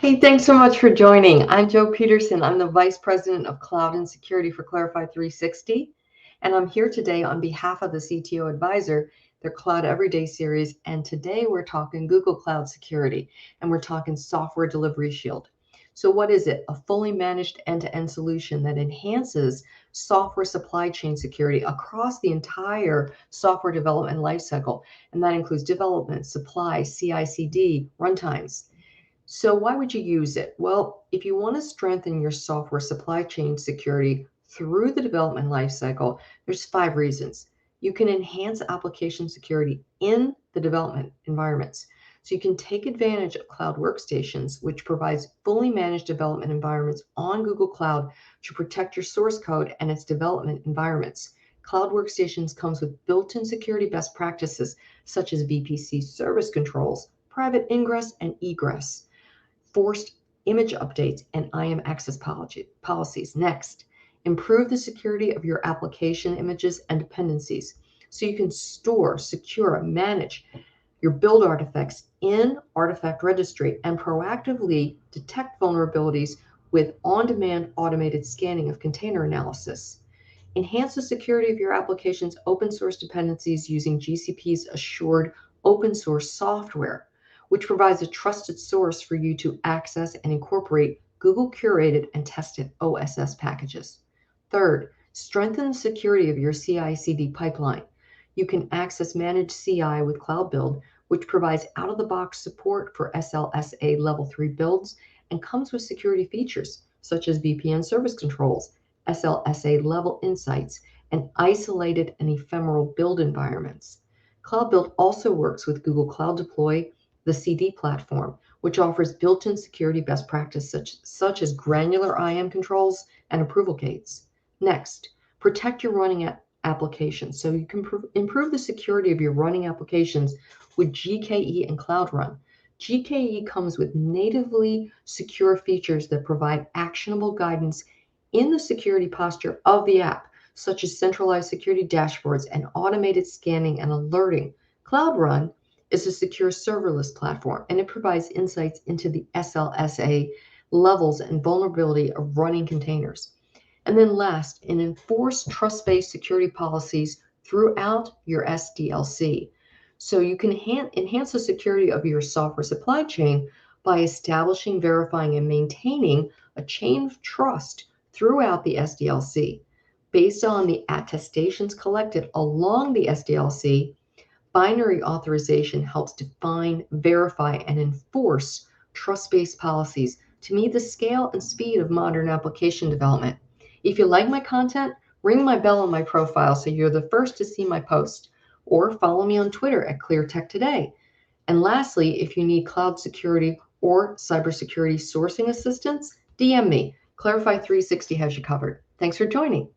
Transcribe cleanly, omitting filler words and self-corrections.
Hey, thanks so much for joining. I'm Joe Peterson. I'm the Vice President of Cloud and Security for Clarify 360, and I'm here today on behalf of the CTO Advisor, their Cloud Everyday series. And today we're talking Google Cloud Security, and we're talking Software Delivery Shield. So, what is it? A fully managed end-to-end solution that enhances software supply chain security across the entire software development lifecycle, and that includes development, supply, CI/CD, runtimes. So why would you use it? Well, if you want to strengthen your software supply chain security through the development lifecycle, there's 5 reasons. You can enhance application security in the development environments. So you can take advantage of cloud workstations, which provides fully managed development environments on Google Cloud to protect your source code and its development environments. Cloud workstations comes with built-in security best practices such as VPC service controls, private ingress and egress, forced image updates, and IAM access policies. Next, improve the security of your application images and dependencies so you can store, secure, manage your build artifacts in Artifact Registry and proactively detect vulnerabilities with on-demand automated scanning of container analysis. Enhance the security of your application's open source dependencies using GCP's assured open source software, which provides a trusted source for you to access and incorporate Google curated and tested OSS packages. Third, strengthen the security of your CI/CD pipeline. You can access managed CI with Cloud Build, which provides out-of-the-box support for SLSA Level 3 builds and comes with security features such as VPN service controls, SLSA level insights, and isolated and ephemeral build environments. Cloud Build also works with Google Cloud Deploy, the CD platform, which offers built-in security best practices such as granular IAM controls and approval gates. Next, protect your running applications so you can improve the security of your running applications with GKE and Cloud Run. GKE comes with natively secure features that provide actionable guidance in the security posture of the app, such as centralized security dashboards and automated scanning and alerting. Cloud Run is a secure serverless platform, and it provides insights into the SLSA levels and vulnerability of running containers. And then last, and enforce trust-based security policies throughout your SDLC. So you can enhance the security of your software supply chain by establishing, verifying, and maintaining a chain of trust throughout the SDLC. Based on the attestations collected along the SDLC, binary authorization helps define, verify, and enforce trust-based policies to meet the scale and speed of modern application development. If you like my content, ring my bell on my profile so you're the first to see my post, or follow me on Twitter at ClearTech And lastly, if you need cloud security or cybersecurity sourcing assistance, DM me. Clarify 360 has you covered. Thanks for joining.